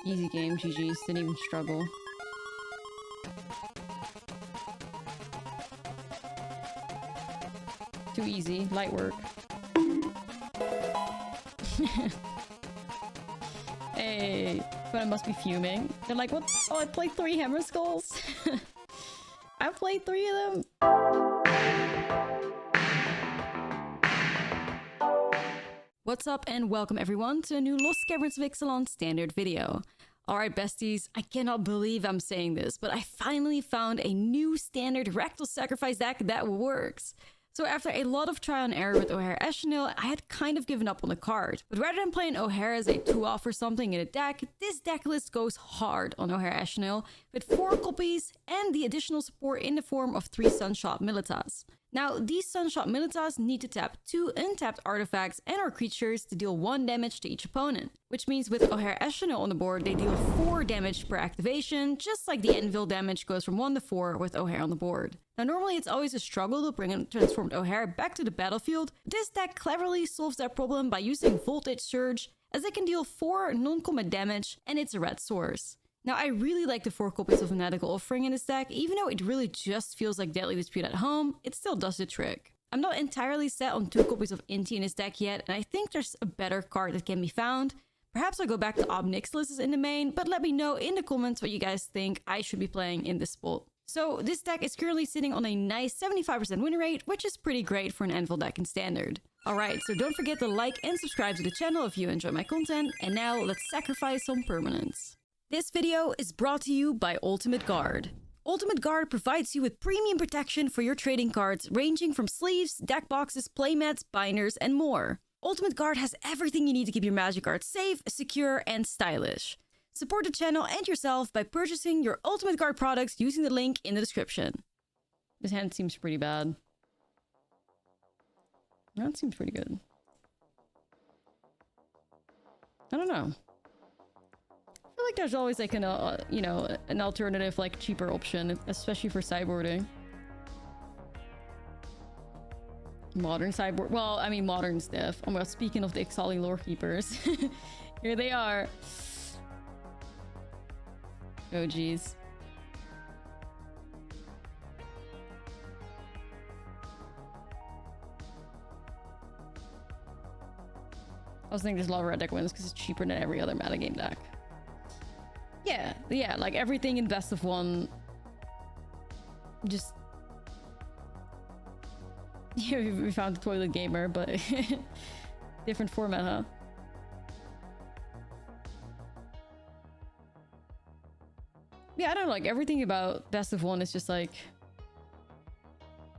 Easy game, GG's. Didn't even struggle. Too easy. Light work. Hey, but I must be fuming. They're like, what? Oh, I played 3 Hammer Skulls. I played 3 of them. What's up and welcome everyone to a new Lost Caverns of Ixalan standard video. Alright besties, I cannot believe I'm saying this, but I finally found a new standard Rakdos Sacrifice deck that works. So after a lot of trial and error with Ojer Ashlizzlle, I had kind of given up on the card. But rather than playing Ojer as a 2-off or something in a deck, this deck list goes hard on Ojer Ashlizzlle with 4 copies and the additional support in the form of 3 Sunshot Militas. Now, these Sunshot Militas need to tap 2 untapped artifacts and or creatures to deal 1 damage to each opponent. Which means with Ojer Ashlizzlle on the board, they deal 4 damage per activation, just like the Anvil damage goes from 1 to 4 with Ojer on the board. Now, normally it's always a struggle to bring a transformed Ojer back to the battlefield. This deck cleverly solves that problem by using Voltage Surge, as it can deal 4 non-combat damage and it's a red source. Now, I really like the 4 copies of Fanatical Offering in this deck. Even though it really just feels like Deadly Dispute at home, it still does the trick. I'm not entirely set on 2 copies of Inti in this deck yet, and I think there's a better card that can be found. Perhaps I'll go back to Ob Nixilis in the main, but let me know in the comments what you guys think I should be playing in this spot. So this deck is currently sitting on a nice 75% win rate, which is pretty great for an Anvil deck in Standard. Alright, so don't forget to like and subscribe to the channel if you enjoy my content, and now let's sacrifice some permanents. This video is brought to you by Ultimate Guard. Ultimate Guard provides you with premium protection for your trading cards, ranging from sleeves, deck boxes, playmats, binders, and more. Ultimate Guard has everything you need to keep your Magic cards safe, secure, and stylish. Support the channel and yourself by purchasing your Ultimate Guard products using the link in the description. This hand seems pretty bad. That seems pretty good. I don't know. I feel like there's always like an, you know, an alternative, like cheaper option, especially for sideboarding. Modern sideboard. Well, I mean modern stuff. Oh my god, speaking of the Ixalan lore keepers, here they are. Oh geez. I was thinking there's a lot of red deck wins because it's cheaper than every other metagame deck. Yeah, like everything in best of 1. Just yeah, we found the toilet gamer, but different format, huh? Yeah, I don't know, like everything about best of 1 is just like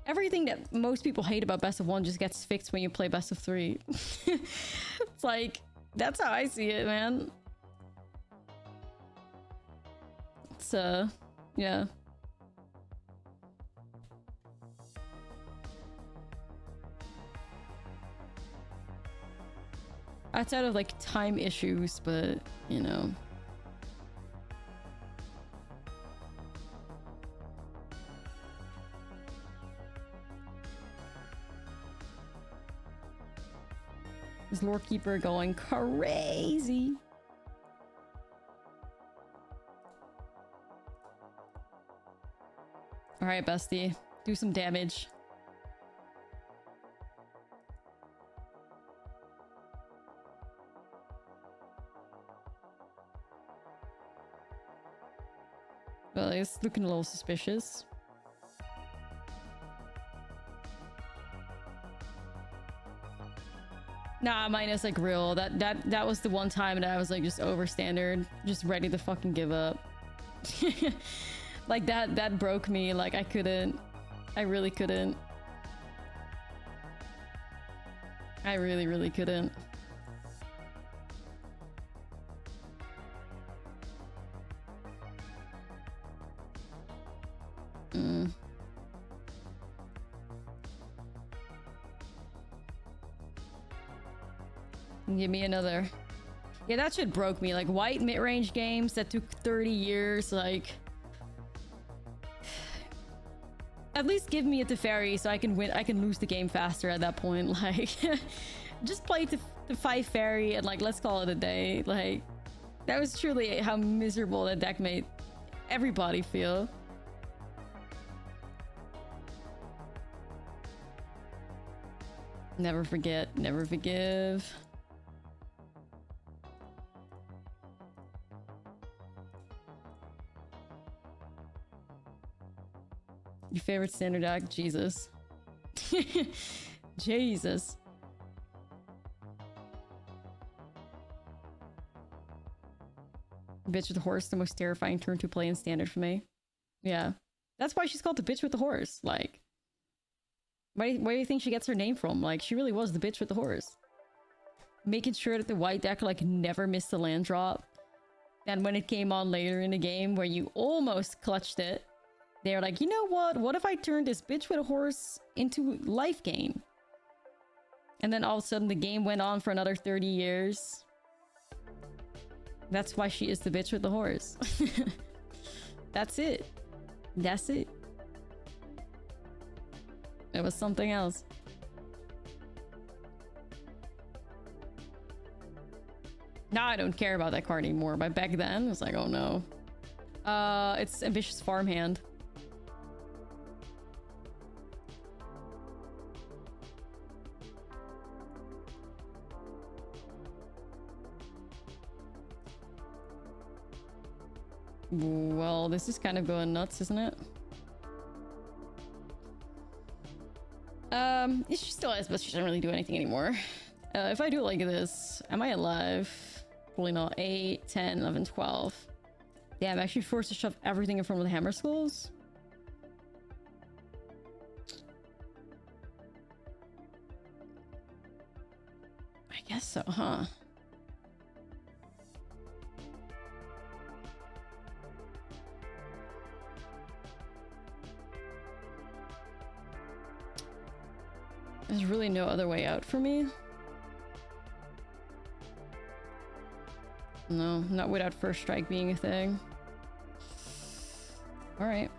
everything that most people hate about best of 1 just gets fixed when you play best of 3. It's like, that's how I see it, man. It's yeah. Outside of like time issues, but you know. This lore keeper going crazy. All right, bestie, do some damage. Well, it's looking a little suspicious. Nah, minus like real. That was the one time that I was like just over standard, just ready to fucking give up. Like that broke me. Like I couldn't. I really couldn't. I really couldn't. Give me another. Yeah, that shit broke me. Like white mid-range games that took 30 years, like at least give me a Teferi so I can win. I can lose the game faster at that point. Like just play the 5 fairy and like let's call it a day. Like That was truly how miserable that deck made everybody feel. Never forget, never forgive. Your favorite standard deck? Jesus. Jesus. Bitch with the horse, the most terrifying turn to play in standard for me. Yeah. That's why she's called the bitch with the horse. Like, where do you think she gets her name from? Like, she really was the bitch with the horse. Making sure that the white deck, like, never missed a land drop. And when it came on later in the game where you almost clutched it, they're like, you know what? What if I turn this bitch with a horse into life gain? And then all of a sudden the game went on for another 30 years. That's why she is the bitch with the horse. That's it. That's it. It was something else. Now I don't care about that card anymore, but back then it was like, oh no. It's Ambitious Farmhand. Well, this is kind of going nuts, isn't it? She still is, but she doesn't really do anything anymore. If I do it like this, am I alive? Probably not. 8, 10, 11, 12. Damn, I'm actually forced to shove everything in front of the Hammer Skulls. I guess so, huh? There's really no other way out for me. No, not without first strike being a thing. Alright.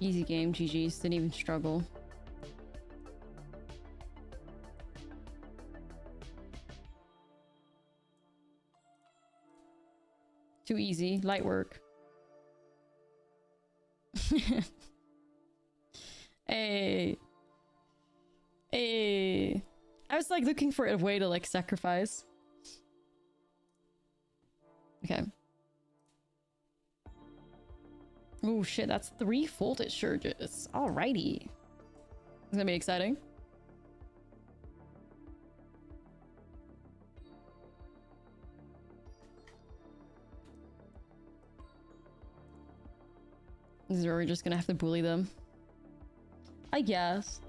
Easy game, GG's. Didn't even struggle. Too easy. Light work. Hey. Hey. I was like looking for a way to like sacrifice. Okay. Oh shit, that's 3 voltage surges. Alrighty. It's gonna be exciting. This is where we're just gonna have to bully them. I guess.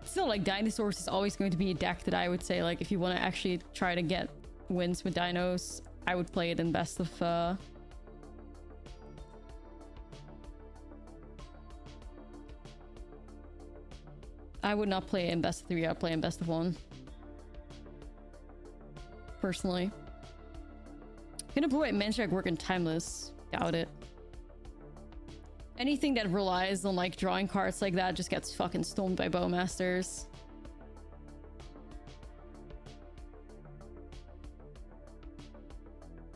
Still, like, Dinosaurs is always going to be a deck that I would say, like, if you want to actually try to get wins with dinos, I would play it in best of, I would not play it in best of 3, I'd play in best of 1. Personally. Gonna play Mandrake work in Timeless. Doubt it. Anything that relies on like drawing cards like that just gets fucking stoned by Bowmasters.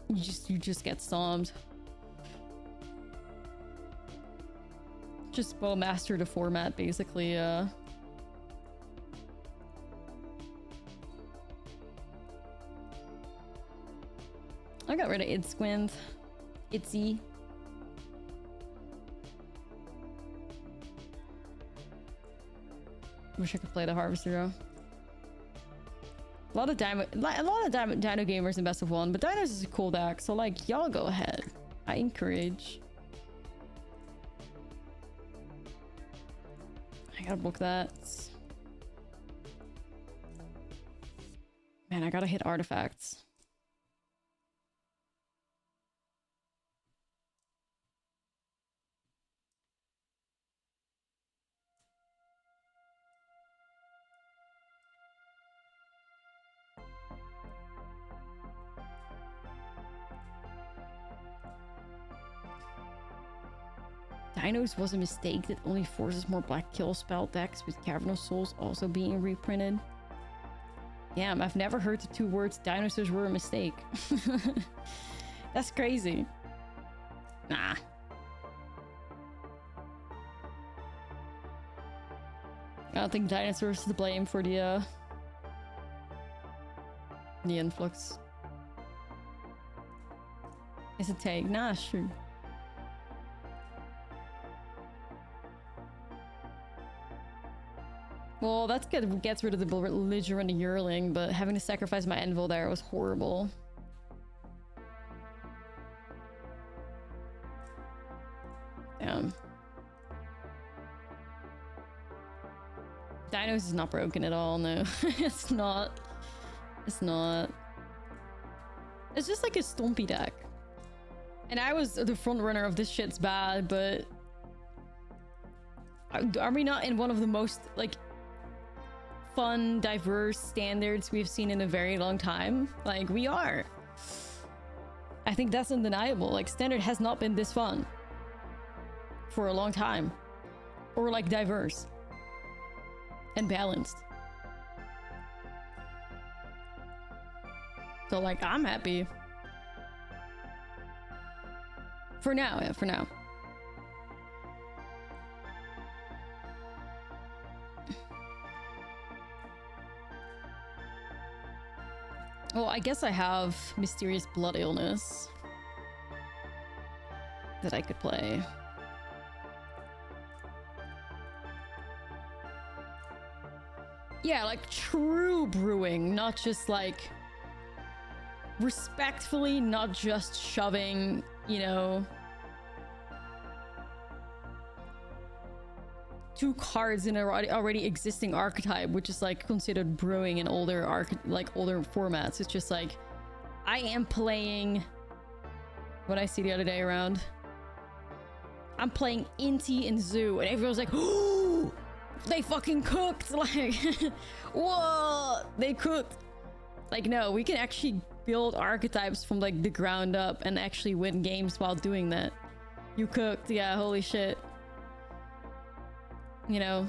You just get stomped. Just Bowmaster the format basically, I got rid of Idsquint. Itsy. Wish I could play the Harvester though. A lot of Dino gamers in best of 1, but Dinos is a cool deck, so like y'all go ahead. I encourage. I gotta book that. Man, I gotta hit artifacts. Dinos was a mistake that only forces more black kill spell decks, with Cavernous Souls also being reprinted. Damn, I've never heard the 2 words dinosaurs were a mistake. That's crazy. Nah. I don't think dinosaurs to blame for the influx. It's a take. Nah, sure. Well, that gets rid of the belligerent yearling, but having to sacrifice my Anvil there was horrible. Damn. Dinos is not broken at all, no. It's not. It's not. It's just like a stompy deck. And I was the front runner of this shit's bad, but... Are we not in one of the most, like, fun, diverse standards we've seen in a very long time? Like, we are. I think that's undeniable. Like, standard has not been this fun for a long time. Or, like, diverse. And balanced. So, like, I'm happy. For now, yeah, for now. Well, I guess I have Mysterious Blood Illness that I could play. Yeah, like true brewing, not just like respectfully, not just shoving, you know, 2 cards in an already existing archetype, which is like considered brewing in older older formats. It's just like, I am playing what I see the other day around. I'm playing Inti and Zoo, and everyone's like, oh, they fucking cooked. Like, whoa, they cooked. Like, no, we can actually build archetypes from like the ground up and actually win games while doing that. You cooked, yeah, holy shit. You know,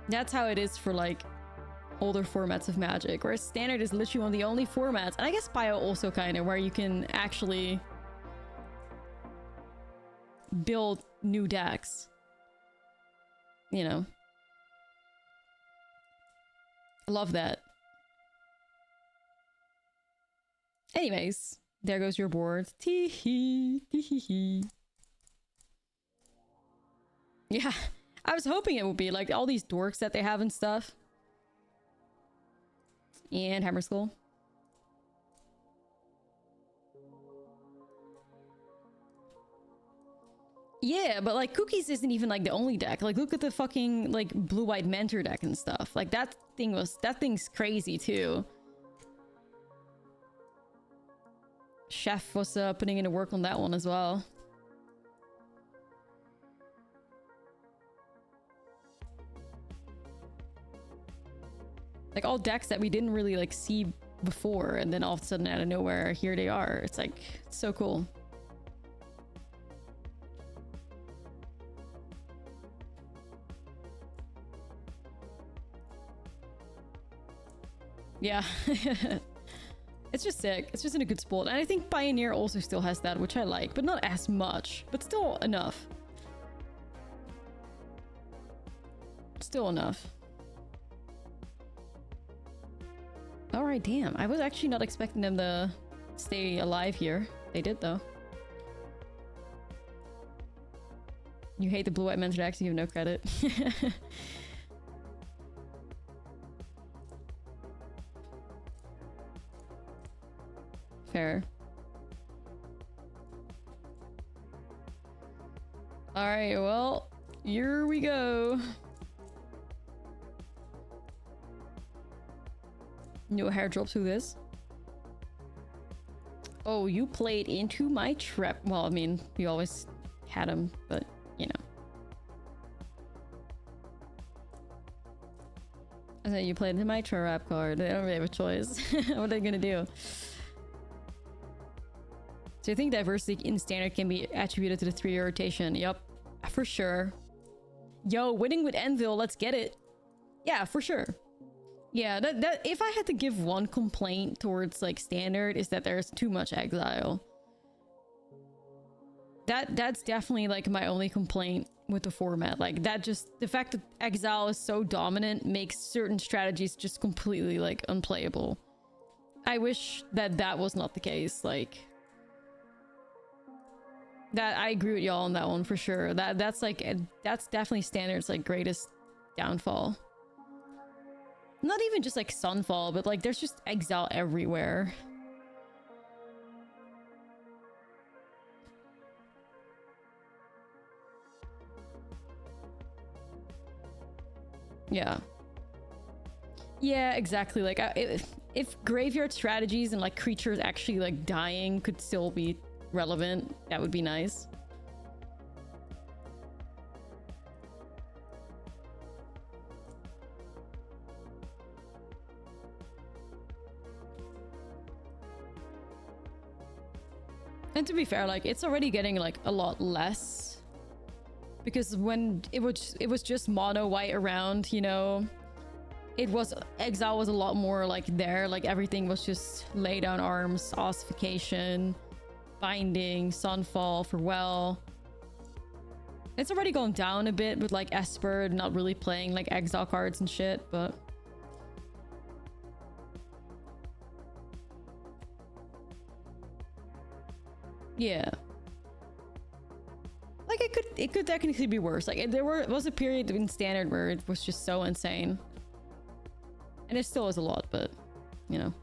that's how it is for like older formats of Magic, whereas Standard is literally one of the only formats, and I guess Bio also kind of, where you can actually build new decks. You know, I love that. Anyways, there goes your board. Tee-hee, tee-hee-hee. Yeah, I was hoping it would be like all these dorks that they have and stuff. And Hammer Skull. Yeah, but like Cookies isn't even like the only deck. Like, look at the fucking like blue-white mentor deck and stuff. Like that thing's crazy too. Chef was putting in the work on that one as well. Like all decks that we didn't really like see before, and then all of a sudden out of nowhere, here they are. It's like, it's so cool. Yeah. It's just sick. It's just in a good spot. And I think Pioneer also still has that, which I like, but not as much, but still enough. Still enough. Alright, damn. I was actually not expecting them to stay alive here. They did, though. You hate the blue-white men's decks, you give no credit. Fair. Alright, well, here we go. No hair drops through this. Oh, you played into my trap. Well, I mean, we always had them, but you know. I said you played into my trap card. They don't really have a choice. What are they gonna do? So I think diversity in Standard can be attributed to the 3-year rotation. Yup. I for sure. Yo, winning with Anvil, let's get it. Yeah, for sure. Yeah, that if I had to give one complaint towards like standard is that there's too much exile. That's definitely like my only complaint with the format. Like that, just the fact that exile is so dominant makes certain strategies just completely like unplayable. I wish that that was not the case. Like that, I agree with y'all on that one for sure. That's definitely standard's like greatest downfall. Not even just like Sunfall, but like there's just exile everywhere. Yeah. Yeah, exactly. Like if graveyard strategies and like creatures actually like dying could still be relevant, that would be nice. And to be fair, like it's already getting like a lot less, because when it was just mono white around, you know, exile was a lot more like there, like everything was just lay down arms, ossification, binding, sunfall for well. It's already gone down a bit with like Esper not really playing like exile cards and shit, but yeah. Like it could technically be worse. Like there was a period in standard where it was just so insane. And it still is a lot, but you know.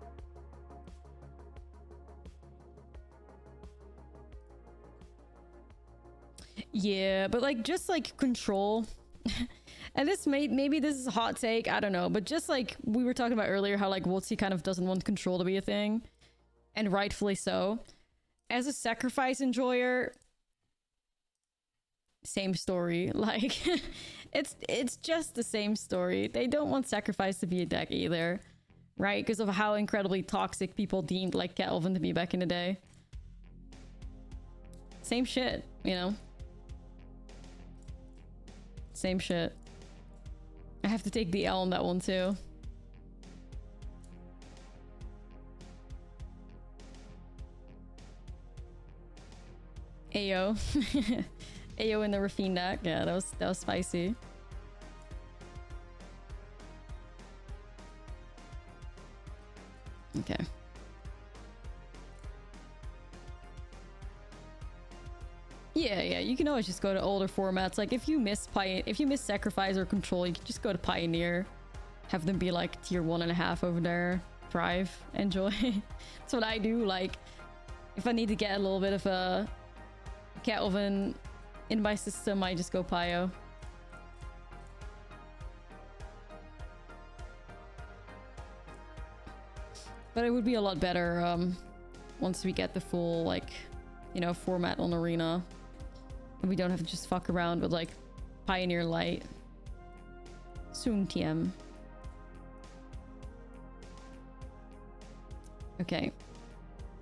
Yeah, but like just like control. And this maybe this is a hot take, I don't know, but just like we were talking about earlier, how like Wolsey kind of doesn't want control to be a thing, and rightfully so. As a sacrifice enjoyer, same story. Like it's just the same story. They don't want sacrifice to be a deck either, right? Because of how incredibly toxic people deemed like Cat Elven to be back in the day. Same shit, you know. Same shit. I have to take the L on that one too. Ayo. Ayo in the Rafine deck. Yeah, that was spicy. Okay. Yeah, you can always just go to older formats. Like if you miss Sacrifice or Control, you can just go to Pioneer. Have them be like tier 1.5 over there. Thrive. Enjoy. That's what I do. Like if I need to get a little bit of a Cat Elven in my system, I just go Pio. But it would be a lot better once we get the full, like, you know, format on Arena. And we don't have to just fuck around with, like, Pioneer Light. Soon, TM. Okay.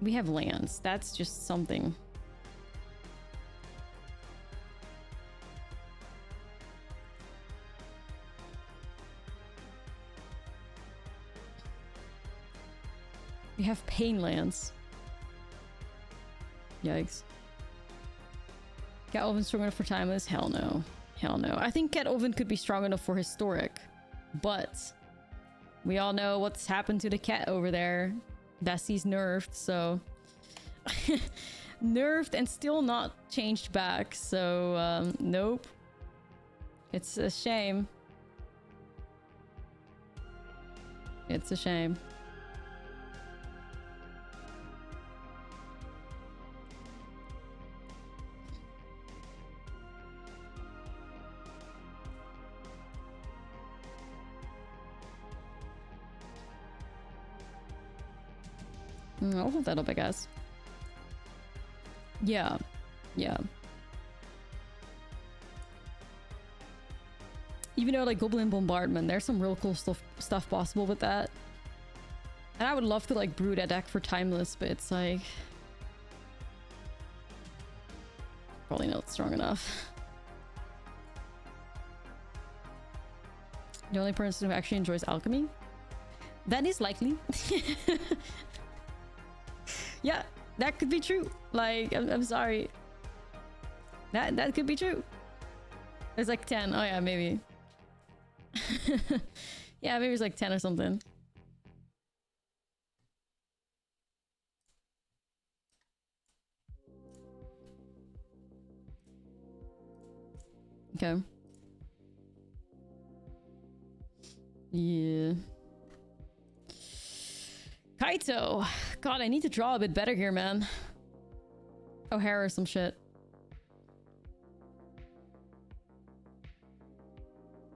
We have lands. That's just something. We have pain lands. Yikes. Cat Elven strong enough for timeless? Hell no. Hell no. I think Cat Elven could be strong enough for historic, but we all know what's happened to the cat over there. Bessie's nerfed, so nerfed and still not changed back, so nope. It's a shame. It's a shame. I'll hold that up, I guess. Yeah. Even though, like, Goblin Bombardment, there's some real cool stuff possible with that. And I would love to, like, brew that deck for Timeless, but it's like... probably not strong enough. The only person who actually enjoys alchemy? That is likely. Yeah, that could be true. Like, I'm sorry. That could be true. There's like 10. Oh yeah, maybe. Yeah, maybe it's like 10 or something. Okay. Yeah. Kaito! God, I need to draw a bit better here, man. Ojer or some shit.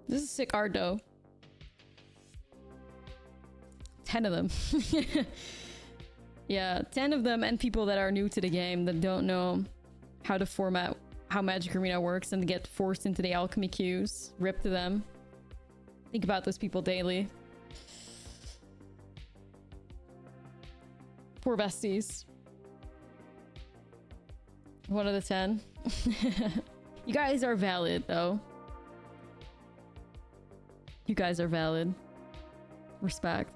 This is sick art, though. 10 of them. Yeah, 10 of them, and people that are new to the game that don't know how to format how Magic Arena works and get forced into the alchemy queues. Rip to them. Think about those people daily. Poor besties. 1 out of 10. You guys are valid, though. You guys are valid. Respect.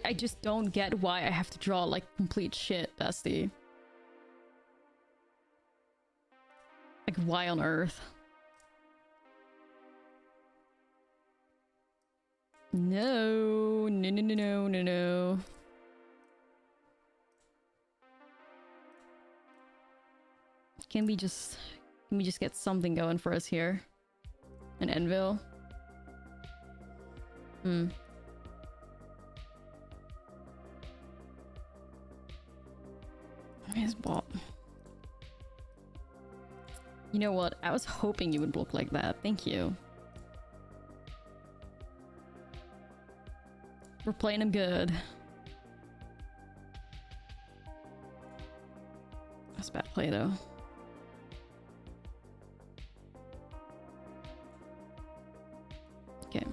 I just don't get why I have to draw like complete shit, bestie. Like, why on earth? No, no, no, no, no, no, no. Can we just get something going for us here? An Anvil? His bot. You know what? I was hoping you would look like that. Thank you. We're playing him good. That's bad play, though. Okay.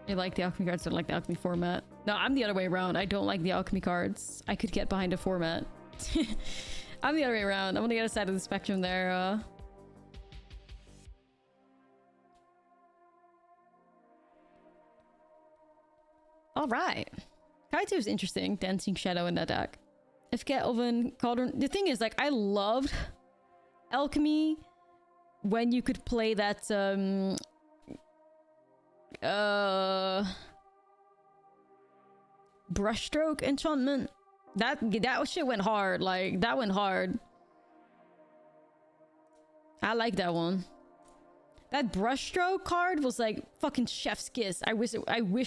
I like the alchemy cards, I don't like the alchemy format. No, I'm the other way around. I don't like the alchemy cards. I could get behind a format. I'm the other way around. I'm on the other side of the spectrum there. Alright. Kaito's interesting. Dancing Shadow in that deck. If get Oven Cauldron. The thing is, like, I loved alchemy when you could play that brushstroke enchantment. That shit went hard. Like, that went hard. I like that one. That brushstroke card was like fucking chef's kiss. I wish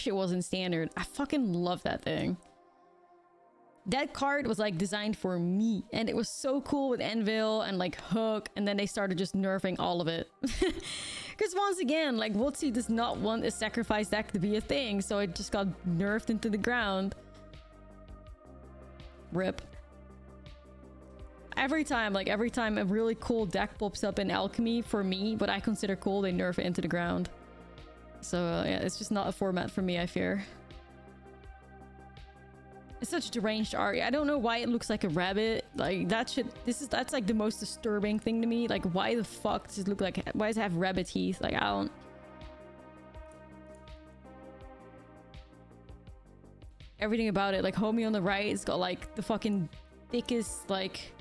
it wasn't standard. I fucking love that thing. That card was like designed for me, and it was so cool with Anvil and like Hook, and then they started just nerfing all of it. Because once again, like, WotC does not want a sacrifice deck to be a thing, so it just got nerfed into the ground. Rip. Every time a really cool deck pops up in Alchemy, for me, what I consider cool, they nerf it into the ground. So yeah, it's just not a format for me, I fear. It's such deranged art. I don't know why it looks like a rabbit. Like, that shit, that's like the most disturbing thing to me. Like, why the fuck does it look like, why does it have rabbit teeth? Like, I don't... Everything about it, like, homie on the right, it's got like the fucking thickest, like,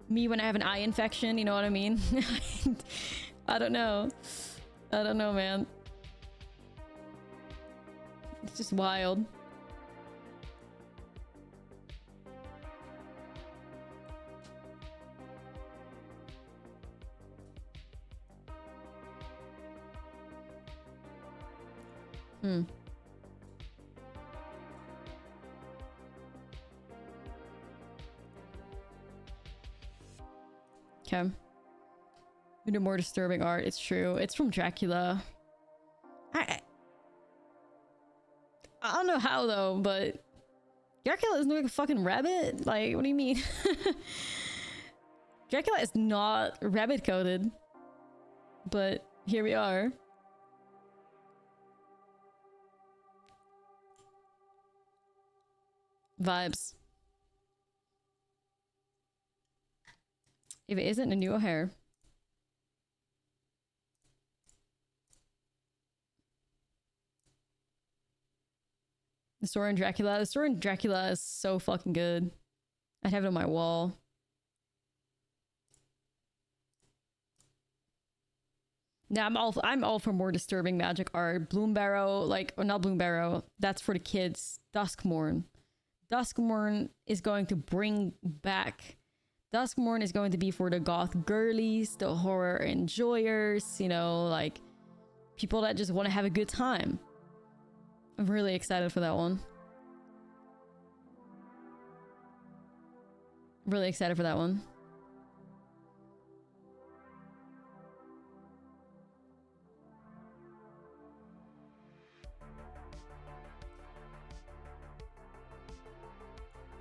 me when I have an eye infection, you know what I mean? I don't know. I don't know, man. It's just wild. Okay. The more disturbing art, it's true. It's from Dracula. I don't know how though, but Dracula isn't like a fucking rabbit? Like, what do you mean? Dracula is not rabbit coded. But Here we are. Vibes. If it isn't a new Ojer. The story in Dracula. The story in Dracula is so fucking good. I'd have it on my wall. Yeah, I'm all for more disturbing magic art. Bloombarrow, like, or not Bloombarrow, that's for the kids. Duskmourn. Duskmourn is going to bring back. Duskmourn is going to be for the goth girlies, the horror enjoyers, you know, like people that just want to have a good time. I'm really excited for that one. Really excited for that one.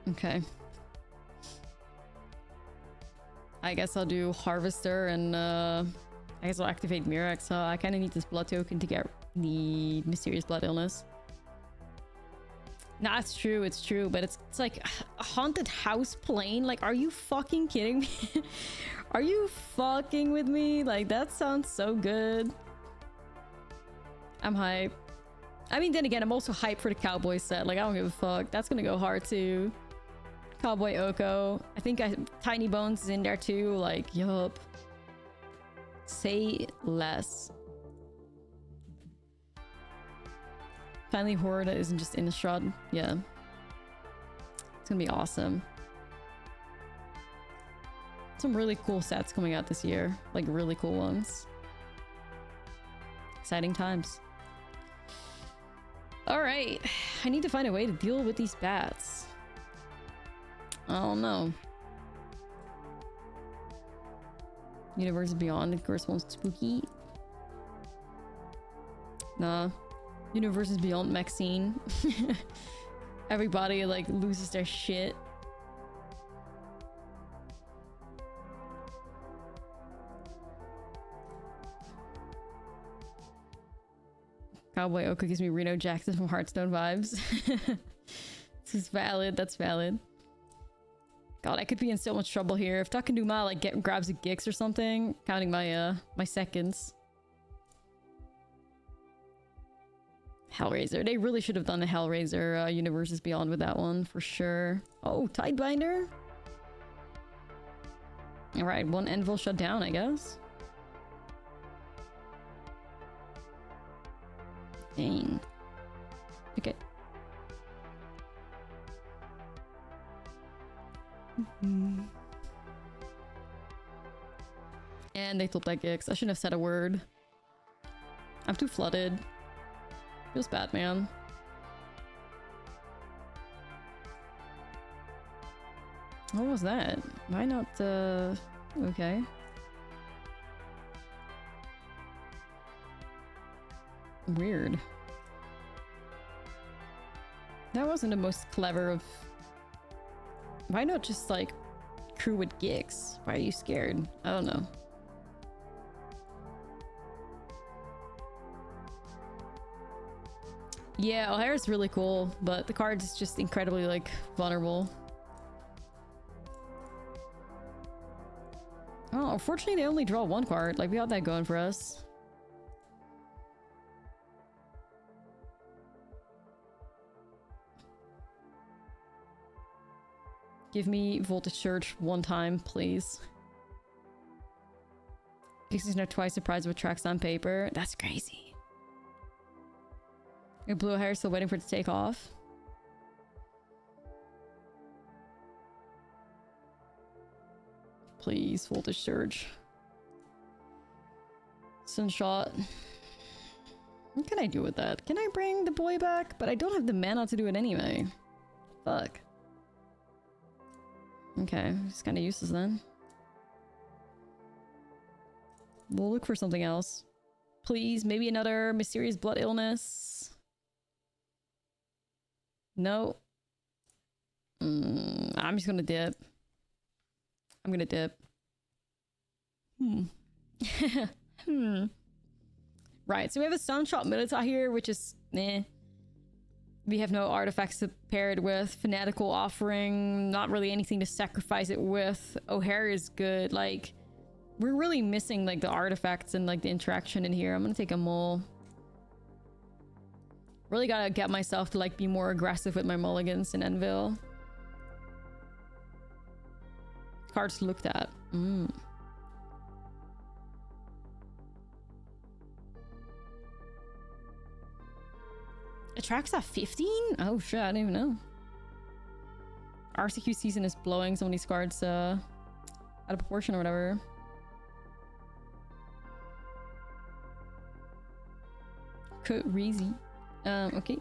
Okay. I guess I'll do Harvester and I guess I'll activate Mirax. So I kind of need this blood token to get the Mysterious Blood Illness. Nah, it's true, but it's like a haunted house plane. Like, are you fucking kidding me? Are you fucking with me? Like, that sounds so good. I'm hyped. I mean, then again, I'm also hyped for the cowboy set. Like, I don't give a fuck. That's gonna go hard too. Cowboy Oko. I think Tiny Bones is in there too. Like, yup. Say less. Finally, horror that isn't just Innistrad. Yeah. It's gonna be awesome. Some really cool sets coming out this year. Like, really cool ones. Exciting times. Alright. I need to find a way to deal with these bats. I don't know. Universe Beyond, of course, one's spooky. Nah. Universes Beyond Maxine. Everybody like loses their shit. Cowboy Oko gives me Reno Jackson from Hearthstone vibes. This is valid, that's valid. God, I could be in so much trouble here. If Takanduma like grabs a Gix or something, counting my my seconds. Hellraiser. They really should have done the Hellraiser Universes Beyond with that one, for sure. Oh, Tidebinder? Alright, one Anvil shut down, I guess. Dang. Okay. And they took that Gix. I shouldn't have said a word. I'm too flooded. Feels bad, man. What was that? Why not, okay. Weird. That wasn't the most clever of... Why not just, like, crew with Gix? Why are you scared? I don't know. Yeah, Ojer's really cool, but the card is just incredibly, like, vulnerable. Oh, unfortunately they only draw one card. Like, we got that going for us. Give me Voltage Surge one time, please. Pixies now twice the price of a tracks on paper. That's crazy. Your blue hair still waiting for it to take off. Please, Voltage Surge. Sunshot. What can I do with that? Can I bring the boy back? But I don't have the mana to do it anyway. Fuck. Okay, it's kind of useless then. We'll look for something else. Please, maybe another Mysterious Blood Illness. No. I'm just gonna dip. I'm gonna dip. Right, so we have a Sunshot Militar here, which is eh. We have no artifacts to pair it with. Fanatical Offering, not really anything to sacrifice it with. Ojer is good. Like, we're really missing like the artifacts and like the interaction in here. I'm gonna take a mole. Really gotta get myself to like be more aggressive with my mulligans in Anvil. Cards looked at. Attracts at 15? Oh shit, I didn't even know. RCQ season is blowing some of these cards out of proportion or whatever. Crazy. Okay.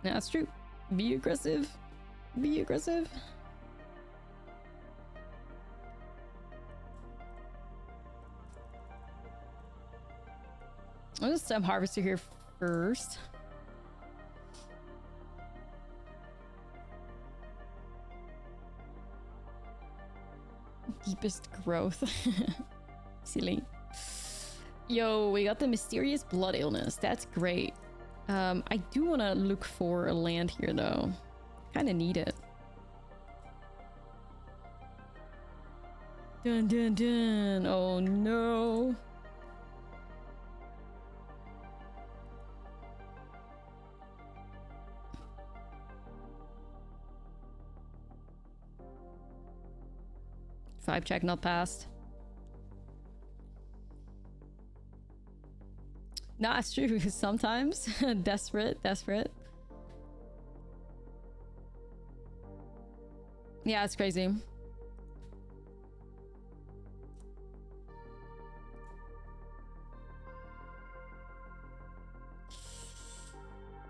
Yeah, that's true. Be aggressive. Be aggressive. I'll just Harvester here first. Deepest growth. Silly. Yo, we got the Mysterious Blood Illness. That's great. I do want to look for a land here though. Kind of need it. Dun dun dun. Oh no. Five check not passed. No, it's true. Sometimes desperate. Yeah, it's crazy.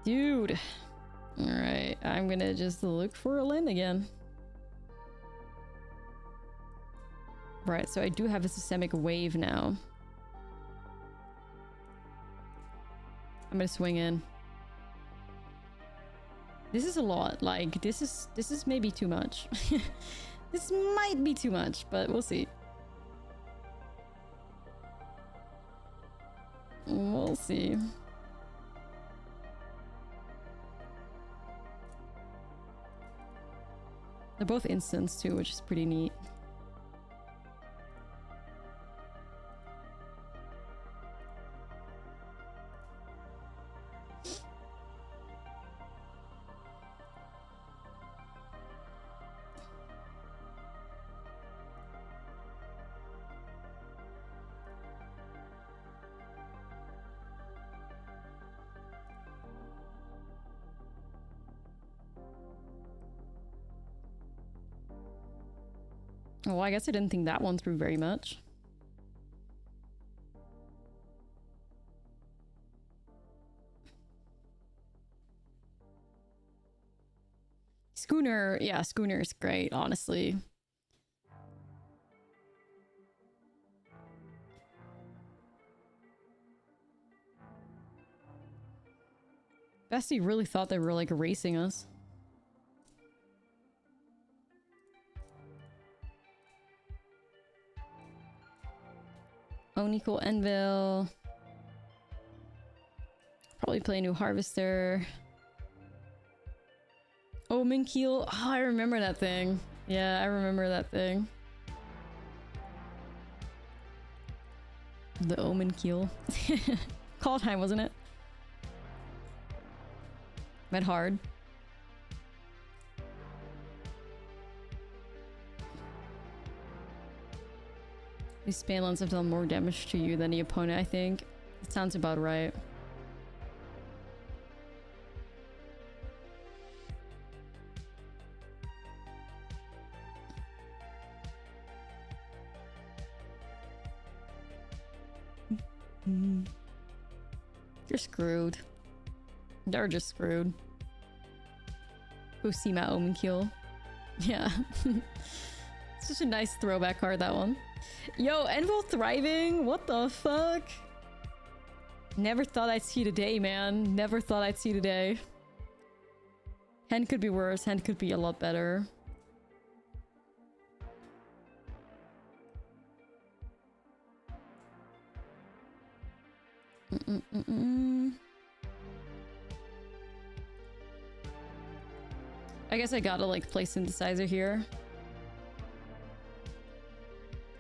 Dude. All right, I'm gonna just look for a land again. Right, so I do have a Systemic Wave now. I'm gonna swing in. This is a lot. Like, this is maybe too much. This might be too much, but we'll see. We'll see. They're both instants too, which is pretty neat. Well, I guess I didn't think that one through very much. Schooner, yeah, Schooner is great, honestly. Bestie really thought they were like erasing us. Oni Cult Anvil. Probably play a new Harvester. Omen Keel. Oh, I remember that thing. Yeah, I remember that thing. The Omen Keel. Call time, wasn't it? Went hard. These Spanlands have done more damage to you than the opponent, I think. It sounds about right. You're screwed. They're just screwed. Go see my Omen Kill. Yeah. Such a nice throwback card, that one. Yo, Anvil thriving? What the fuck? Never thought I'd see the day, man. Never thought I'd see the day. Hand could be worse. Hand could be a lot better. I guess I gotta like play synthesizer here.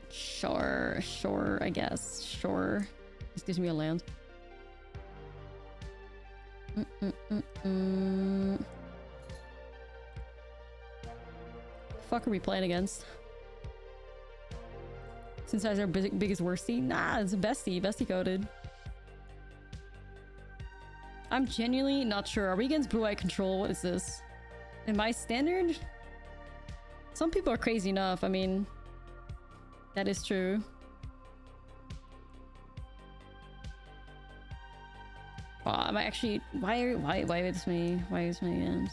Sure, sure, I guess. Sure. This gives me a land. Fuck are we playing against? Synthesizer biggest worstie? Nah, it's a bestie. Bestie coded. I'm genuinely not sure. Are we against Gruul Control? What is this? Am I standard? Some people are crazy enough. I mean, that is true. Am I actually? Why is me? Why is my hands?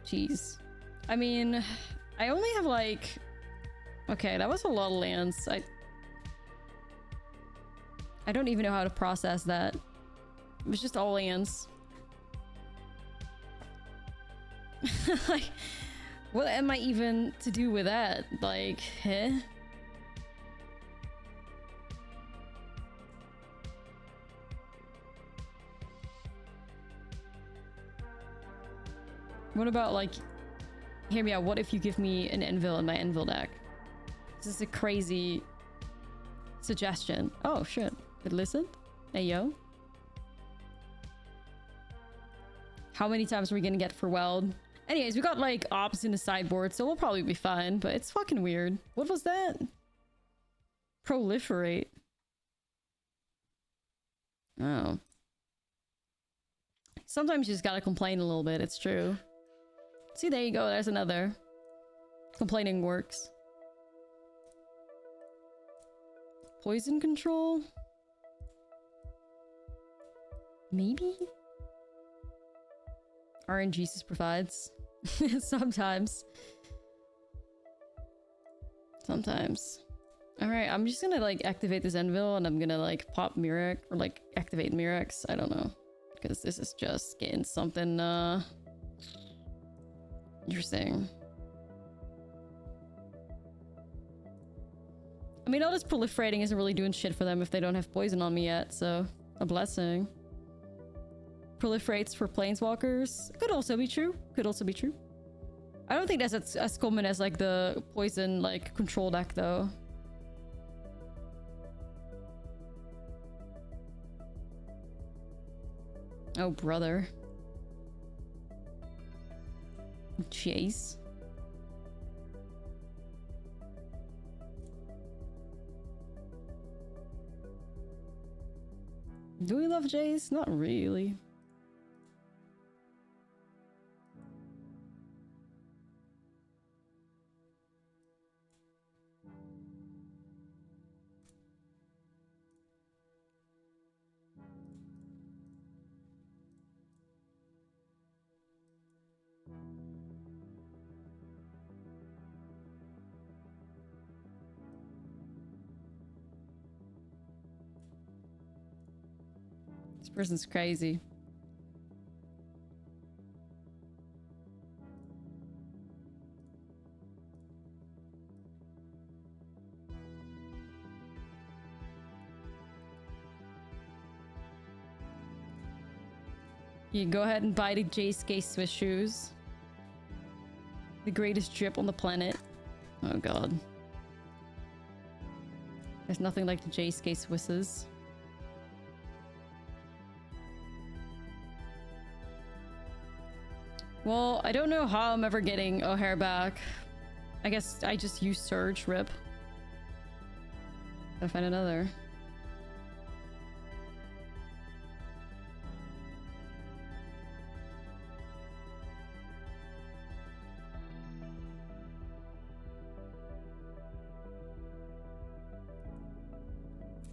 Jeez. I mean, I only have like... Okay, that was a lot of lands. I don't even know how to process that. It was just all lands. Like, what am I even to do with that? Like, huh? What about, like... Hear me out. What if you give me an Anvil in my Anvil deck? This is a crazy suggestion. Oh, shit. It listened? Hey, yo. How many times are we gonna get for Weld? Anyways, we got, like, ops in the sideboard, so we'll probably be fine. But it's fucking weird. What was that? Proliferate. Oh. Sometimes you just gotta complain a little bit. It's true. See, there you go. There's another. Complaining works. Poison control? Maybe? RNGesus provides. Sometimes. Sometimes. Alright, I'm just gonna like activate this Anvil and I'm gonna like pop Mirrex or like activate Mirrex. I don't know. Because this is just getting something interesting. I mean, all this proliferating isn't really doing shit for them if they don't have poison on me yet, so a blessing. Proliferates for planeswalkers. Could also be true. Could also be true. I don't think that's as common as like the poison like control deck though. Oh, brother. Chase. Do we love Jace? Not really. This person's crazy. You go ahead and buy the Jace Case Swiss shoes. The greatest drip on the planet. Oh god. There's nothing like the Jace Case Swisses. Well, I don't know how I'm ever getting Ojer back. I guess I just use Surge, rip. Gotta find another.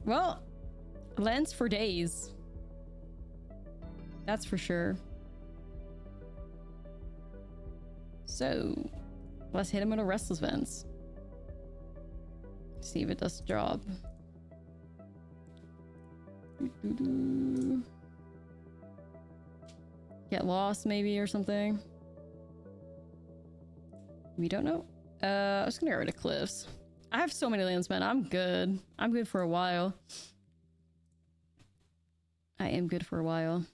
Well, lands for days. That's for sure. So, let's hit him with a Restless Vents. See if it does the job. Get lost maybe or something. We don't know. I was gonna get rid of cliffs. I have so many lands, man. I'm good. I'm good for a while. I am good for a while.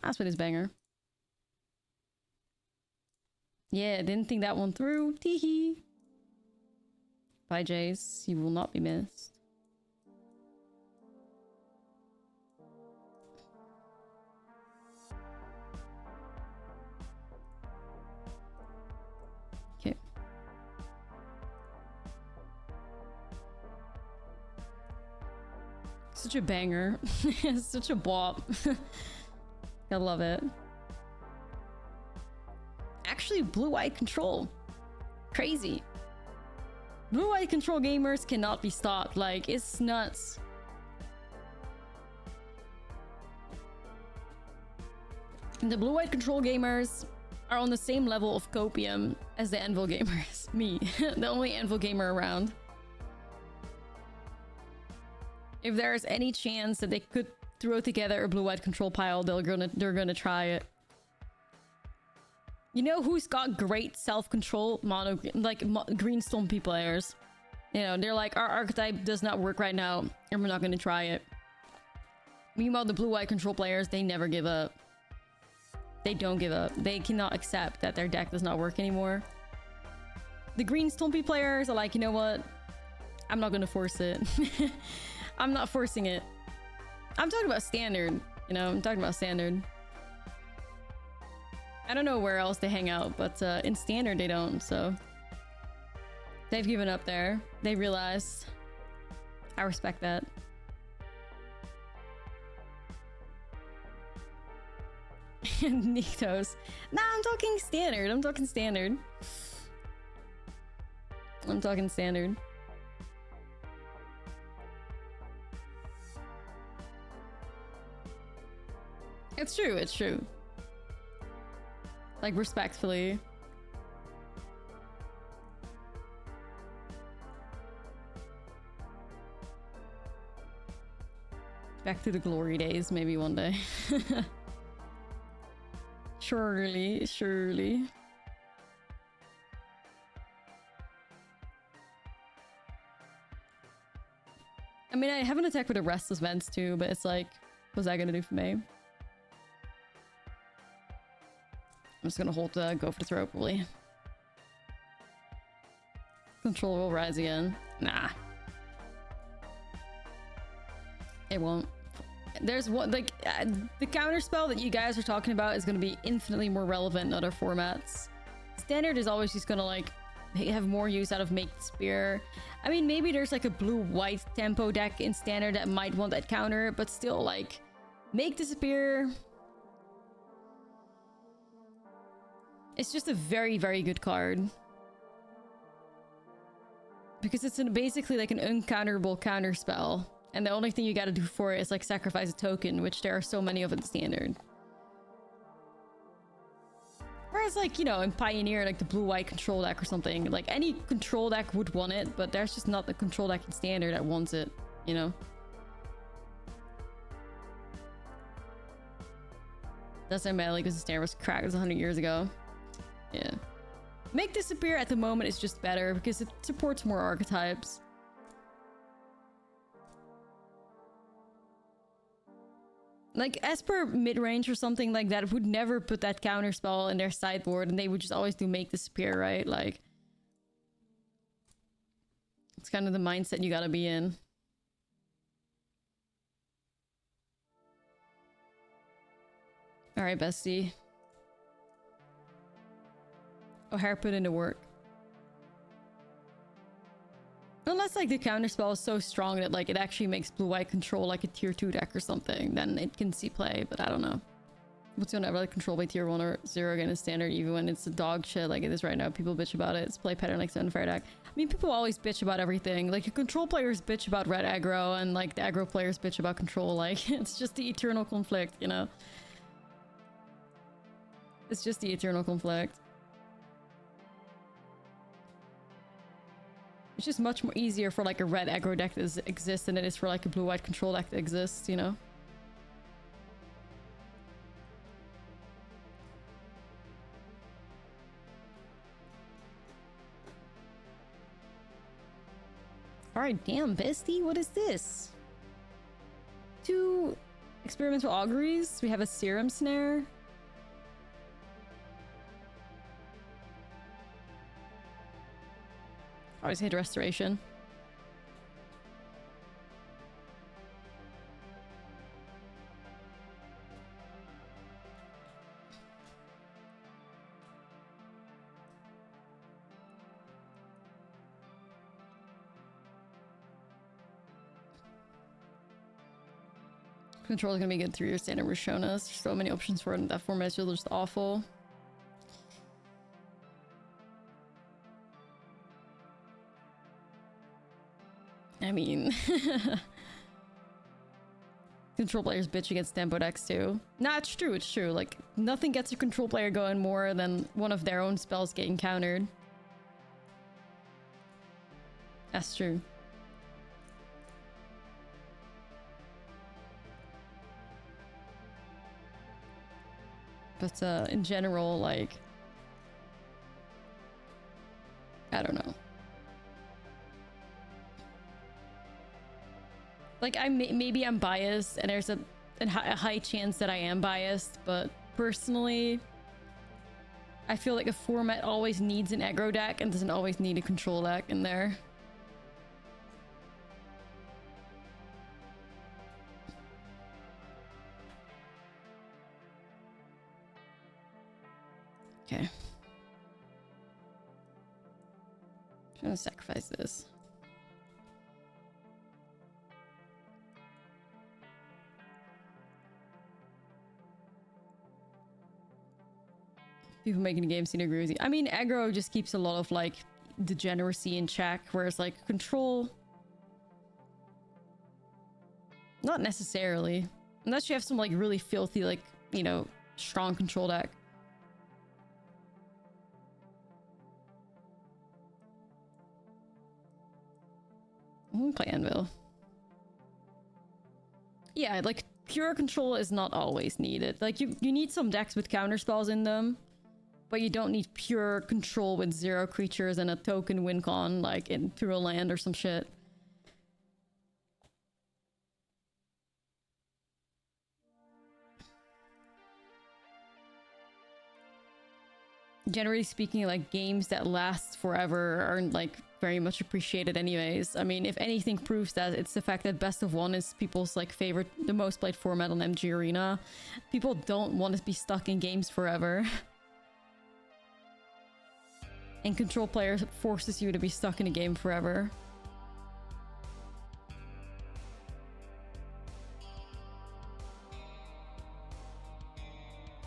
That's what is banger. Yeah, didn't think that one through. Teehee. Bye, Jace. You will not be missed. Okay. Such a banger. Such a bop. I love it. Actually, blue-white control. Crazy. Blue-white control gamers cannot be stopped. Like, it's nuts. The blue-white control gamers are on the same level of copium as the Anvil gamers. Me. The only Anvil gamer around. If there's any chance that they could throw together a blue-white control pile, they're gonna try it. You know who's got great self-control? Green Stompy players. You know, they're like, our archetype does not work right now, and we're not gonna try it. Meanwhile, the blue-white control players, they never give up. They don't give up. They cannot accept that their deck does not work anymore. The green Stompy players are like, you know what? I'm not gonna force it. I'm not forcing it. I'm talking about standard. You know, I'm talking about standard. I don't know where else they hang out, but in standard they don't, so... They've given up there. They realized. I respect that. Niktos. Nah, I'm talking standard. I'm talking standard. I'm talking standard. It's true, it's true. Like, respectfully. Back to the glory days, maybe one day. Surely, surely. I mean, I have an attack with the Restless Vents too, but it's like, what's that gonna do for me? I'm just gonna hold go for the throw, probably. Control will rise again. Nah. It won't. There's one, like, the counter spell that you guys are talking about is gonna be infinitely more relevant in other formats. Standard is always just gonna, like, have more use out of Make the Spear. I mean, maybe there's like a blue-white tempo deck in Standard that might want that counter, but still, like, Make the Spear... It's just a very, very good card. Because it's basically like an uncounterable counter spell. And the only thing you gotta do for it is like sacrifice a token, which there are so many of in Standard. Whereas, like, you know, in Pioneer, like the blue-white control deck or something, like any control deck would want it, but there's just not the control deck in Standard that wants it, you know? Doesn't matter because the Standard was cracked 100 years ago. Yeah. Make Disappear at the moment is just better because it supports more archetypes. Like, Esper mid-range or something like that would never put that counter spell in their sideboard, and they would just always do Make Disappear, right? Like, it's kind of the mindset you gotta be in. Alright, bestie. Ojer put into work. Unless, like, the counterspell is so strong that, like, it actually makes blue-white control like a tier 2 deck or something, then it can see play, but I don't know. What's gonna ever, like, control by tier 1 or 0 again in Standard, even when it's a dog shit like it is right now? People bitch about it. It's play pattern like an unfair deck. I mean, people always bitch about everything. Like, your control players bitch about red aggro, and, like, the aggro players bitch about control. Like, it's just the eternal conflict, you know? It's just the eternal conflict. It's just much more easier for like a red aggro deck to exist than it is for like a blue-white control deck to exist, you know? Alright, damn, bestie, what is this? 2 experimental auguries. We have a serum snare. Always hate restoration. Control is gonna be good through your standard Rishonas. There's so many options for it in that format. It's just awful. I mean, control players bitch against tempo decks too. Nah, it's true, it's true. Like, nothing gets a control player going more than one of their own spells getting countered. That's true. But in general, like, I don't know. Like, maybe I'm biased, and there's a high chance that I am biased, but personally, I feel like a format always needs an aggro deck and doesn't always need a control deck in there. Okay. I'm trying to sacrifice this. People making the game seem to agree with you. I mean, aggro just keeps a lot of like degeneracy in check, whereas like control, not necessarily, unless you have some like really filthy, like, you know, strong control deck. I'm gonna play Anvil. Yeah, like pure control is not always needed. Like you need some decks with counter spells in them, but you don't need pure control with 0 creatures and a token win con like in through a land or some shit. Generally speaking, like games that last forever aren't like very much appreciated anyways. I mean, if anything proves that, it's the fact that best of one is people's like favorite, the most played format on MTG Arena. People don't want to be stuck in games forever. And control players forces you to be stuck in a game forever.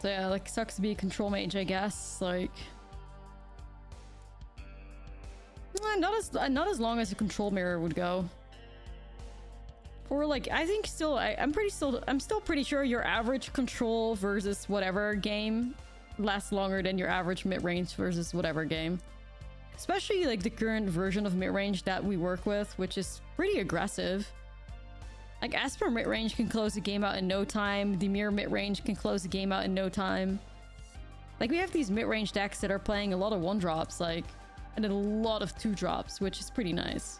So yeah, like, sucks to be a control mage, I guess. Like, not as long as a control mirror would go. Or like, I think still, I'm still pretty sure your average control versus whatever game lasts longer than your average mid-range versus whatever game. Especially like the current version of mid-range that we work with, which is pretty aggressive. Like, Esper mid-range can close the game out in no time. Dimir mid-range can close the game out in no time. Like, we have these mid-range decks that are playing a lot of 1-drops, like, and then a lot of 2-drops, which is pretty nice.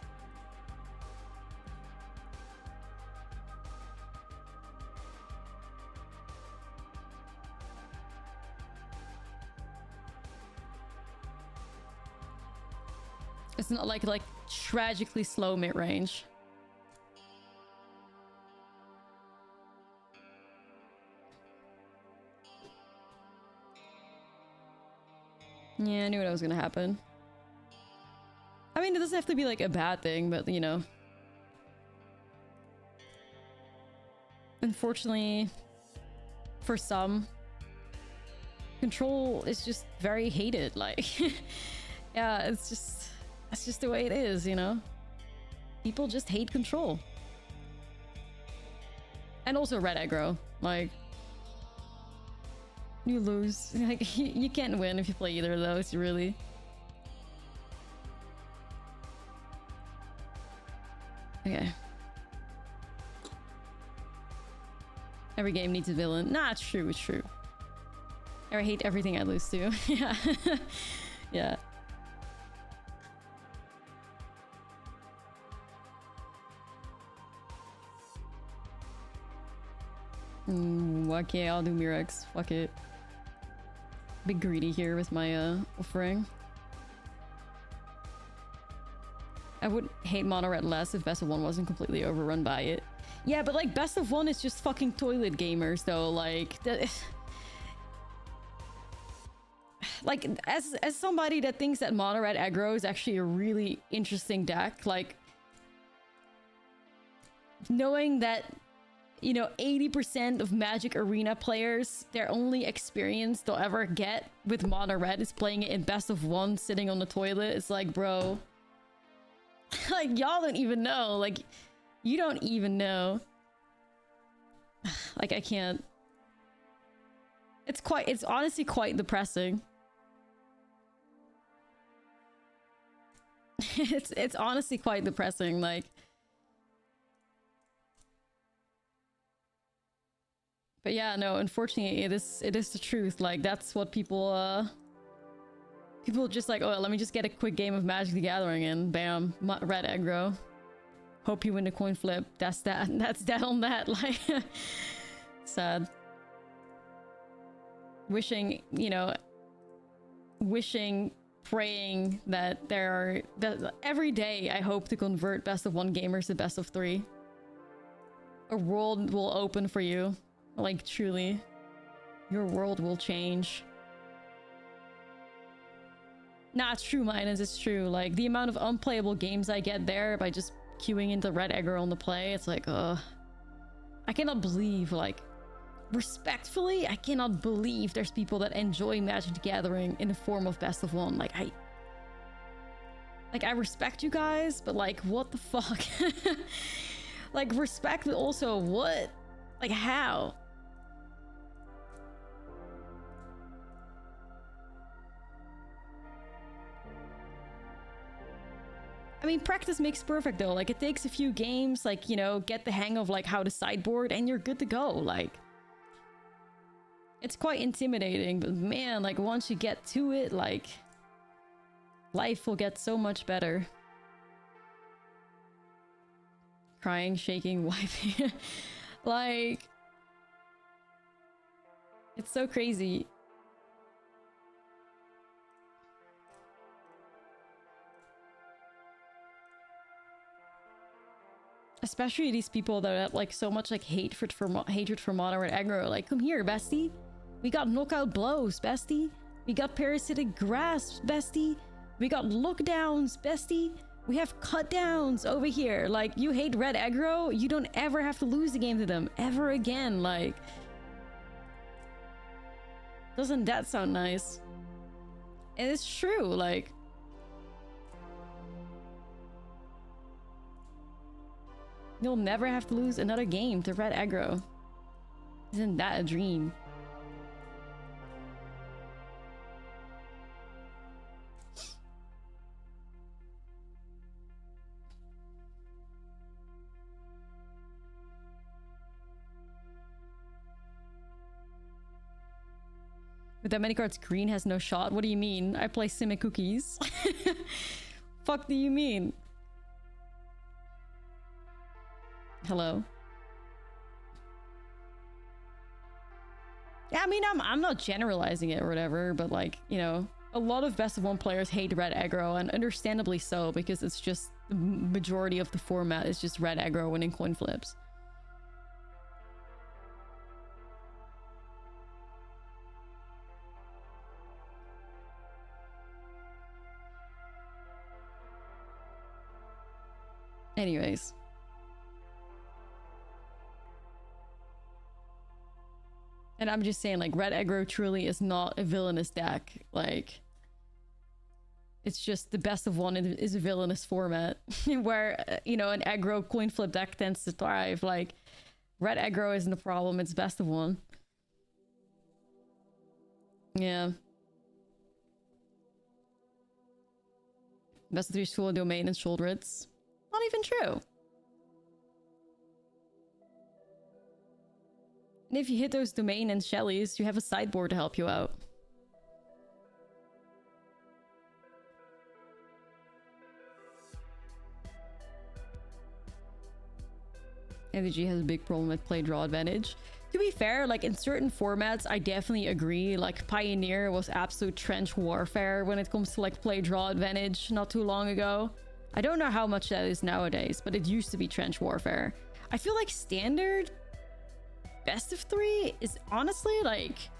It's not like tragically slow mid-range. Yeah, I knew what was gonna happen. I mean, it doesn't have to be like a bad thing, but you know. Unfortunately, for some, control is just very hated. Like, yeah, that's just the way it is, you know? People just hate control. And also red aggro. Like, you lose. Like, you can't win if you play either of those, really. every game needs a villain. Nah, it's true, it's true. I hate everything I lose to. Yeah. Yeah. Okay, I'll do Mirex. Fuck it. Big greedy here with my offering. I would hate mono red less if best of one wasn't completely overrun by it. Yeah, but like best of one is just fucking toilet gamers though. Like that. Like as somebody that thinks that mono red aggro is actually a really interesting deck, like knowing that, you know, 80% of Magic Arena players, their only experience they'll ever get with mono red is playing it in best of one sitting on the toilet. It's like, bro, like y'all don't even know. Like you don't even know. Like I can't. It's honestly quite depressing. It's honestly quite depressing, like. But yeah, no, unfortunately it is the truth. Like that's what people just like, oh, let me just get a quick game of Magic the Gathering and bam, red aggro. Hope you win the coin flip. That's that. That's that on that. Like sad. Wishing, you know, praying that every day I hope to convert best of one gamers to best of three. A world will open for you. Like truly. Your world will change. Nah, it's true, Minus, it's true. Like the amount of unplayable games I get there by just queuing into red aggro on the play, it's like, I cannot believe, like, respectfully, I cannot believe there's people that enjoy Magic the Gathering in the form of best of one. Like I respect you guys, but like, what the fuck? Like, respect, but also what? Like, how? I mean, practice makes perfect though. Like, it takes a few games, like, you know, get the hang of like how to sideboard and you're good to go. Like, it's quite intimidating, but man, like once you get to it, like life will get so much better. Crying, shaking, wiping. Like, it's so crazy. Especially these people that have like so much like hatred for mono red aggro. Like, come here, bestie. We got knockout blows, bestie. We got parasitic grasps, bestie. We got lockdowns, bestie. We have cut downs over here. Like, you hate red aggro, you don't ever have to lose the game to them ever again. Like, doesn't that sound nice? And it's true, like, you'll never have to lose another game to red aggro. Isn't that a dream? With that many cards, green has no shot? What do you mean? I play Simic Cookies. Fuck do you mean? Hello? Yeah, I mean, I'm not generalizing it or whatever, but like, you know, a lot of best of one players hate red aggro, and understandably so, because it's just the majority of the format is just red aggro winning coin flips. Anyways. And I'm just saying, like, red aggro truly is not a villainous deck. Like, it's just the best of one is a villainous format where, you know, an aggro coin flip deck tends to thrive. Like, red aggro isn't a problem, it's best of one. Yeah. Best of three school domain and Sholdrits. Not even true. if you hit those domain and Shellies, you have a sideboard to help you out. MTG has a big problem with play draw advantage. To be fair, like in certain formats, I definitely agree. Like Pioneer was absolute trench warfare when it comes to like play draw advantage not too long ago. I don't know how much that is nowadays, but it used to be trench warfare. I feel like standard best of 3 is honestly like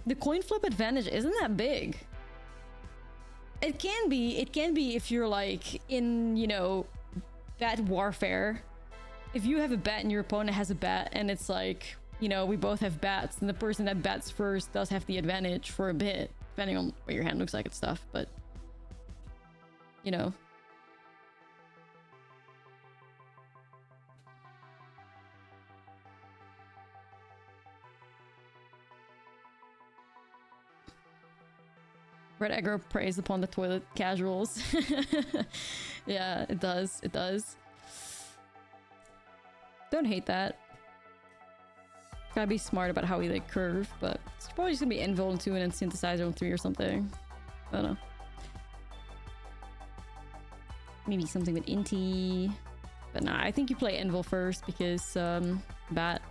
the coin flip advantage isn't that big. It can be if you're like in, you know, bat warfare. If you have a bat and your opponent has a bat and it's like, you know, we both have bats and the person that bats first does have the advantage for a bit, depending on what your hand looks like and stuff, but you know. Red aggro preys upon the toilet casuals. Yeah, it does. It does. Don't hate that. Gotta be smart about how we like curve, but it's probably just gonna be Anvil on 2 and then Synthesizer on 3 or something. I don't know. Maybe something with Inti. But nah, I think you play Anvil first because bat.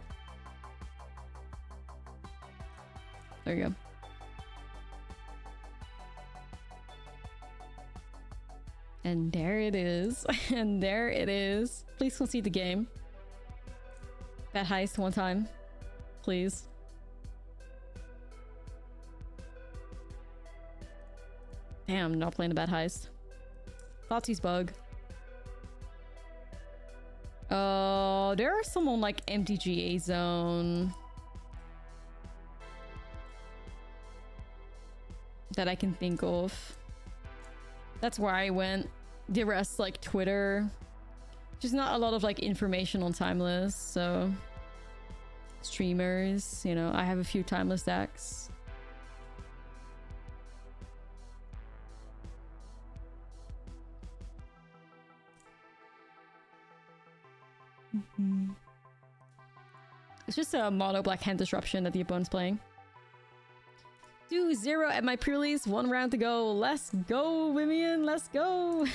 There you go. And there it is. And there it is. Please concede the game. Bat heist one time. Please. Damn, not playing the bat heist. Thoughtseize bug. Oh, there are some on like MTGA zone that I can think of. That's where I went. The rest, like Twitter. Just not a lot of like information on Timeless, so streamers, you know, I have a few Timeless decks. It's just a mono black hand disruption that the opponent's playing. 2-0 at my pre-release, 1 round to go. Let's go, Wimian, let's go.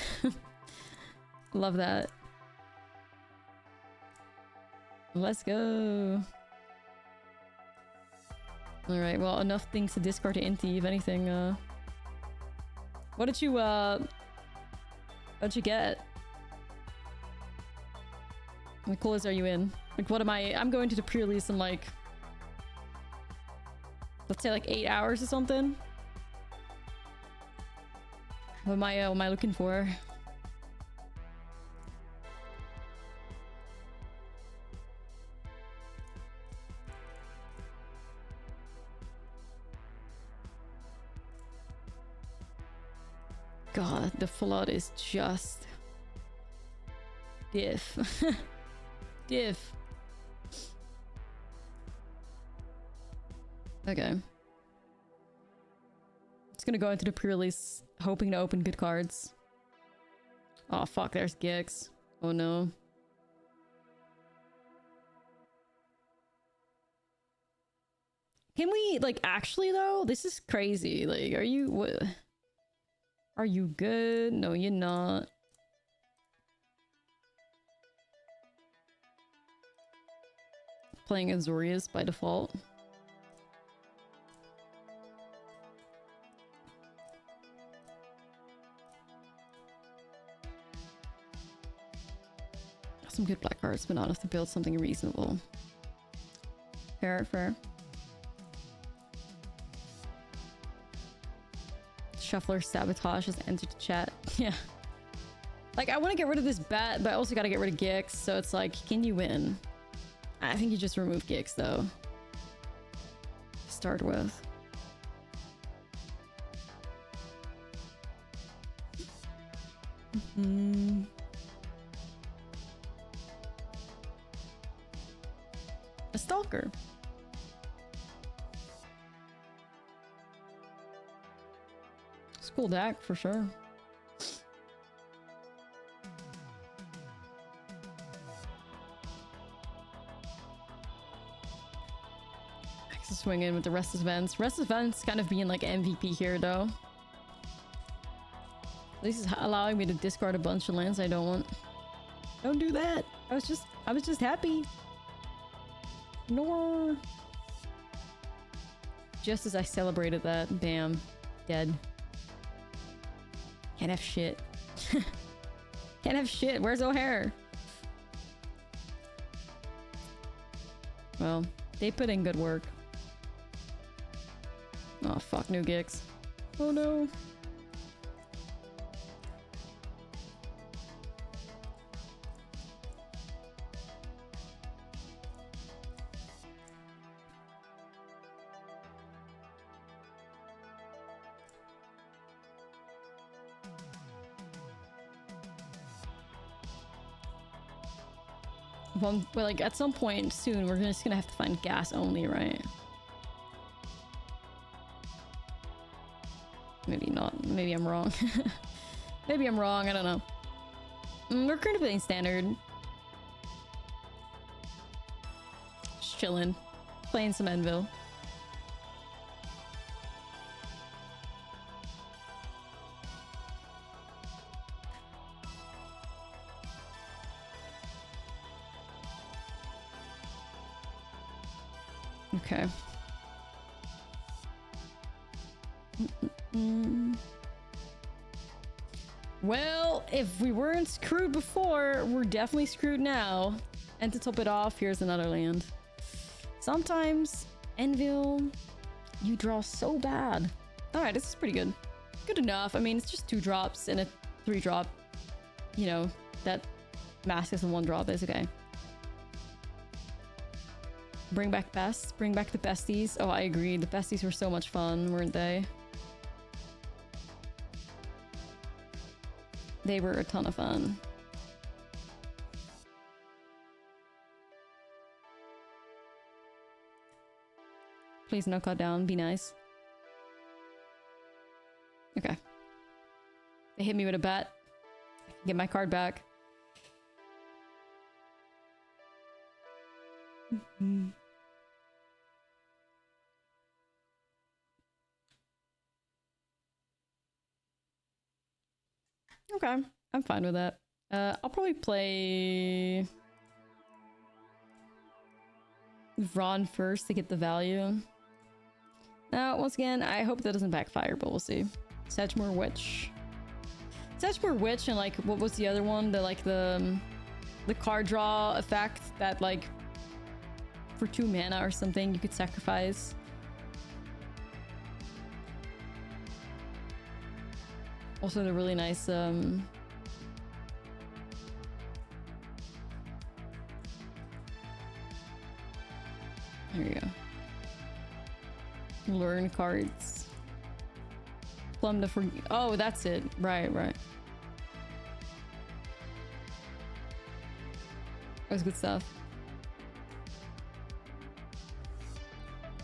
Love that. Let's go. All right, well, enough things to discard to Inti, if anything. What did you get? What coolest are you in? Like, what am I'm going to the pre-release in like, let's say like 8 hours or something. What am I looking for? God, the flood is just diff. Diff. Okay. Just gonna go into the pre-release hoping to open good cards. Oh fuck, there's Gix. Oh no. Can we, like, actually though? This is crazy. Like, are you... what? Are you good? No, you're not. Playing Azorius by default. Some good black cards, but not enough to build something reasonable. Fair, fair. Shuffler Sabotage has entered the chat. Yeah. Like, I want to get rid of this bat, but I also got to get rid of Gix, so it's like, can you win? I think you just remove Gix, though. To start with. A Stalker. It's a cool deck, for sure. to swing in with the Restless Vents. Restless Vents kind of being like MVP here though. At least it's allowing me to discard a bunch of lands I don't want. Don't do that. I was just happy. No. Just as I celebrated that, bam, dead. Can't have shit. Can't have shit. Where's Ojer? Well, they put in good work. Oh fuck, new Gix. Oh no. Well, like at some point soon, we're just gonna have to find gas only, right? Maybe not. Maybe I'm wrong. Maybe I'm wrong. I don't know. We're currently playing standard. Just chilling, playing some Anvil. Okay. Well, if we weren't screwed before, we're definitely screwed now. And to top it off, here's another land. Sometimes, Anvil, you draw so bad. Alright, this is pretty good. Good enough. I mean, it's just 2 drops and a 3 drop. You know, that mask is a 1 drop. It's okay. Bring back pests. Bring back the pesties. Oh, I agree. The pesties were so much fun, weren't they? They were a ton of fun. Please no cut down. Be nice. Okay. They hit me with a bat. I can get my card back. Okay, I'm fine with that. I'll probably play Ron first to get the value. Now, once again, I hope that doesn't backfire, but we'll see. Sedgemoor Witch. Sedgemoor Witch and like, what was the other one? The card draw effect that like for 2 mana or something you could sacrifice. Also the really nice there you go. Learn cards. Plum to forget. Oh, that's it. Right. That was good stuff.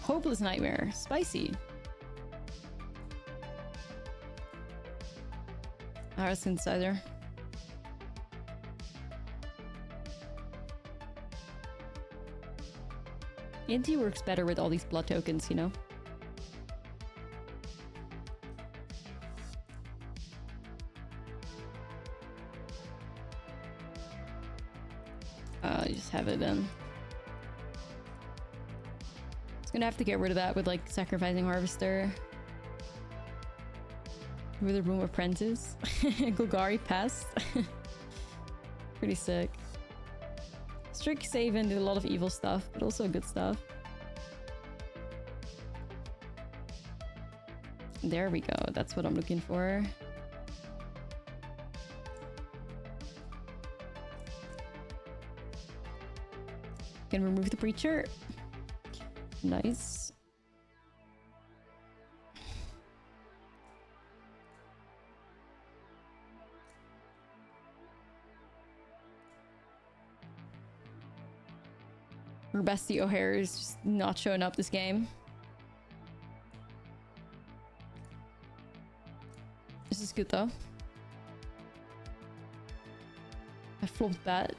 Hopeless Nightmare. Spicy. Alright, synthesizer. Inti works better with all these blood tokens, you know? You just have it then. It's gonna have to get rid of that with like Sacrificing Harvester. With a Room Apprentice. Golgari Pest. Pretty sick. Strixhaven did a lot of evil stuff, but also good stuff. There we go. That's what I'm looking for. Can remove the Preacher. Nice. Our bestie Ojer is just not showing up this game. This is good though. I flopped that.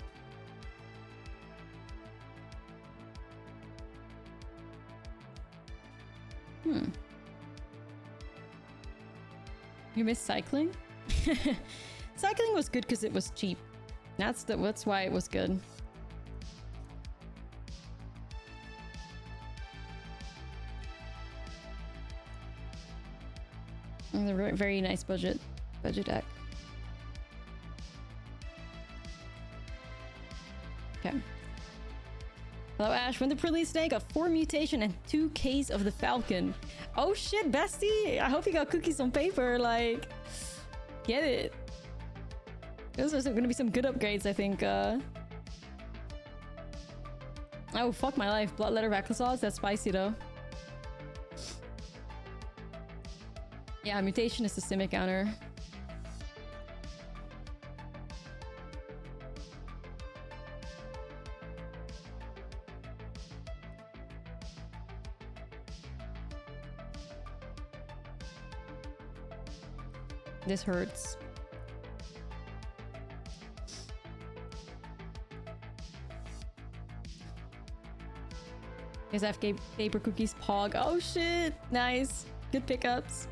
Hmm. You missed cycling? Cycling was good because it was cheap. That's why it was good. And a very nice budget deck. Okay. Hello Ash, when the release day got 4 mutation and 2 Ks of the Falcon. Oh shit, bestie! I hope you got cookies on paper, like... Get it. Those are gonna be some good upgrades, I think. Oh, fuck my life. Bloodletter Rakdos, that's spicy though. Yeah, mutation is the Simic counter. This hurts. Guys, FK paper cookies pog. Oh shit! Nice. Good pickups.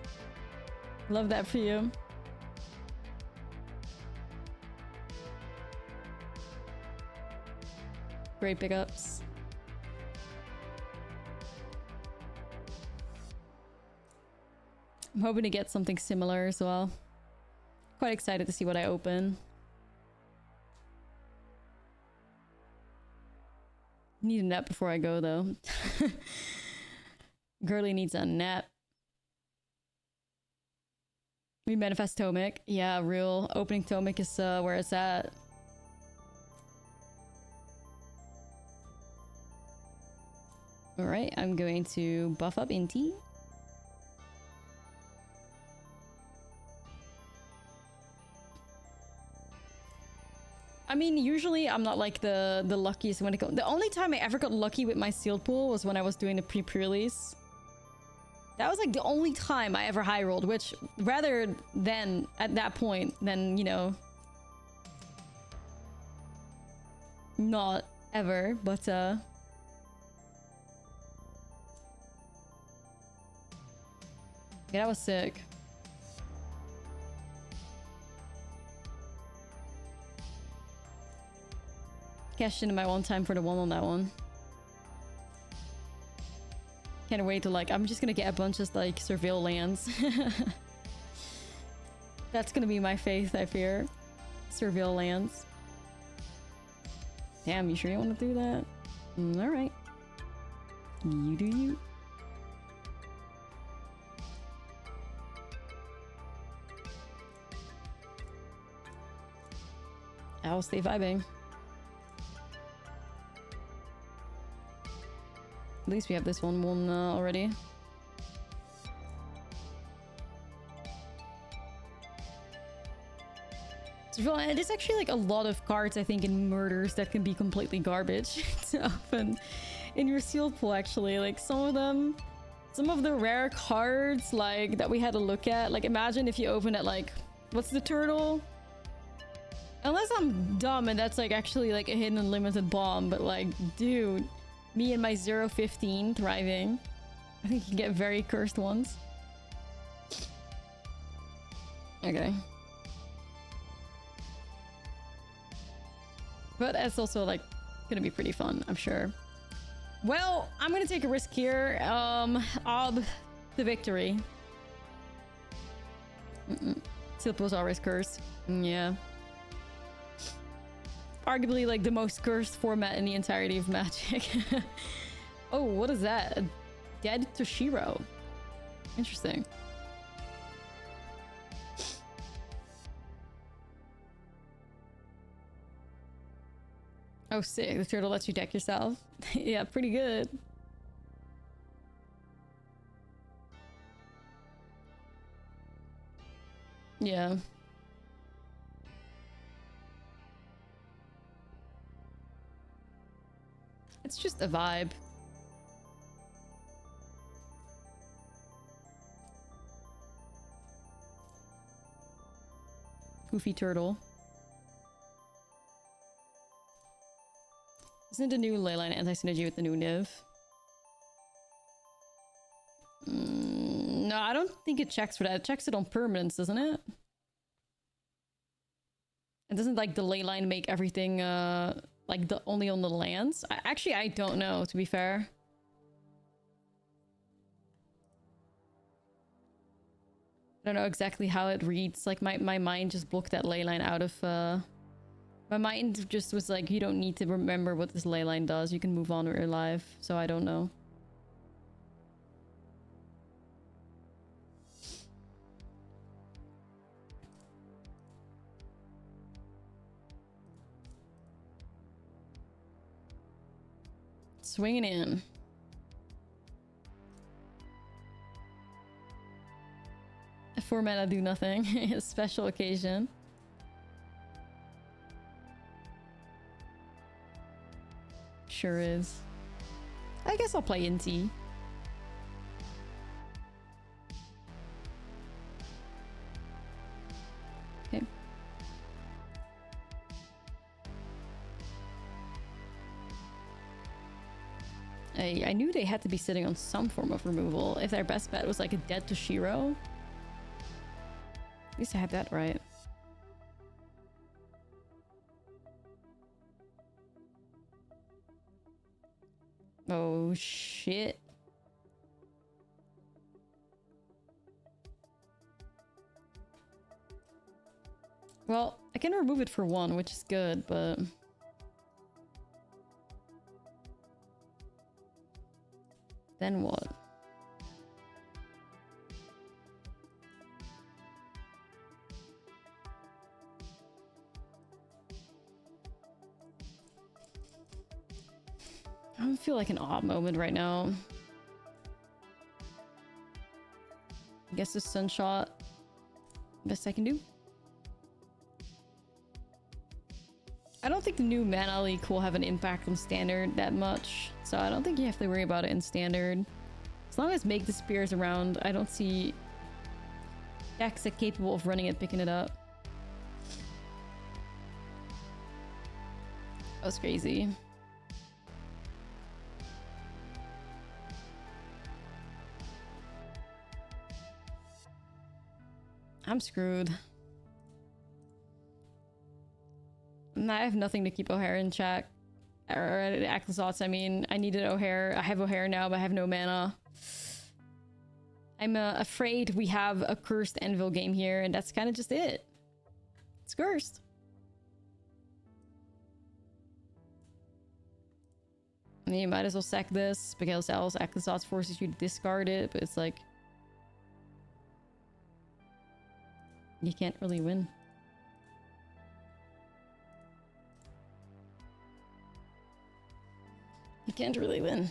Love that for you. Great pickups. I'm hoping to get something similar as well. Quite excited to see what I open. Need a nap before I go though. Girly needs a nap. We manifest Tomic. Yeah, real. Opening Tomic is where it's at. Alright, I'm going to buff up Inti. I mean, usually I'm not like the luckiest when it comes. The only time I ever got lucky with my sealed pool was when I was doing the pre-release. That was like the only time I ever high rolled, which rather than at that point, then, you know, not ever, but yeah, that was sick. Cashed into my one time for the one on that one. Can't wait to like, I'm just gonna get a bunch of like surveil lands. That's gonna be my faith, I fear. Surveil lands. Damn, you sure you want to do that? Alright. You do you. I'll stay vibing. At least we have this one already. So there's actually like a lot of cards I think in murders that can be completely garbage to open in your sealed pool. Actually, like some of the rare cards like that we had to look at. Like imagine if you open it like, what's the turtle? Unless I'm dumb and that's like actually like a hidden unlimited bomb, but like, dude. Me and my 0-15 thriving. I think you can get very cursed ones. Okay. But that's also like gonna be pretty fun, I'm sure. Well, I'm gonna take a risk here. Ob the victory. Silp was always cursed. Yeah. Arguably like the most cursed format in the entirety of Magic. Oh, what is that? A dead Toshiro. Interesting. Oh, sick. The turtle lets you deck yourself. Yeah, pretty good. Yeah. It's just a vibe. Goofy turtle. Isn't the new Leyline anti-synergy with the new Niv? No, I don't think it checks for that. It checks it on permanence, doesn't it? And doesn't like the ley line make everything like the only on the lands? Actually, I don't know, to be fair. I don't know exactly how it reads. Like my mind just blocked that ley line out of my mind just was like, you don't need to remember what this ley line does. You can move on with your life. So I don't know. Swinging in. A 4 mana do nothing. A special occasion. Sure is. I guess I'll play NT. Okay. I knew they had to be sitting on some form of removal. If their best bet was like a dead Toshiro. At least I have that right. Oh shit. Well, I can remove it for 1, which is good, but... Then what? I don't feel like an odd moment right now. I guess the Sunshot. Best I can do. I don't think the new mana leak will have an impact on standard that much. So I don't think you have to worry about it in standard. As long as Make the Spears around, I don't see decks that are capable of running it, picking it up. That was crazy. I'm screwed. I have nothing to keep Ojer in check. Or Axlizzlle, I mean, I needed Ojer. I have Ojer now, but I have no mana. I'm afraid we have a cursed Anvil game here, and that's kind of just it. It's cursed. I mean, you might as well sack this, because else Axlizzlle forces you to discard it, but it's like... You can't really win. You can't really win.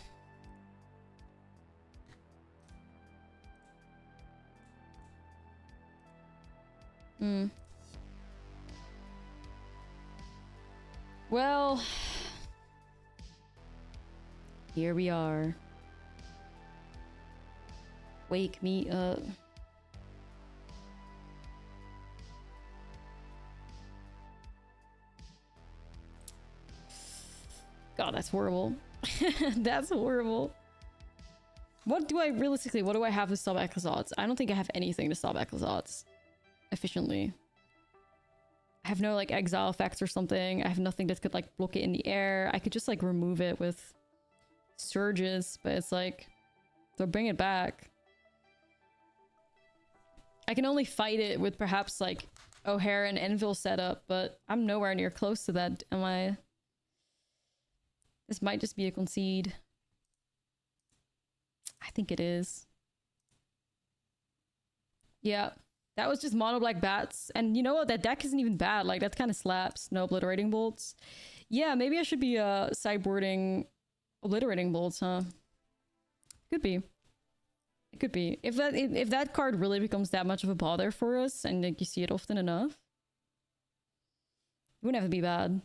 Well, here we are. Wake me up. God, that's horrible. That's horrible. What do I realistically, what do I have to stop Axlizzlle? I don't think I have anything to stop Axlizzlle efficiently. I have no like exile effects or something. I have nothing that could like block it in the air. I could just like remove it with surges, but it's like they'll bring it back. I can only fight it with perhaps like Ojer and Anvil setup, but I'm nowhere near close to that, am I? This might just be a concede. I think it is. Yeah, that was just mono black bats. And you know what? That deck isn't even bad. Like, that kind of slaps. No obliterating bolts. Yeah, maybe I should be sideboarding obliterating bolts, huh? Could be. It could be. If that card really becomes that much of a bother for us, and like, you see it often enough, it wouldn't have to be bad.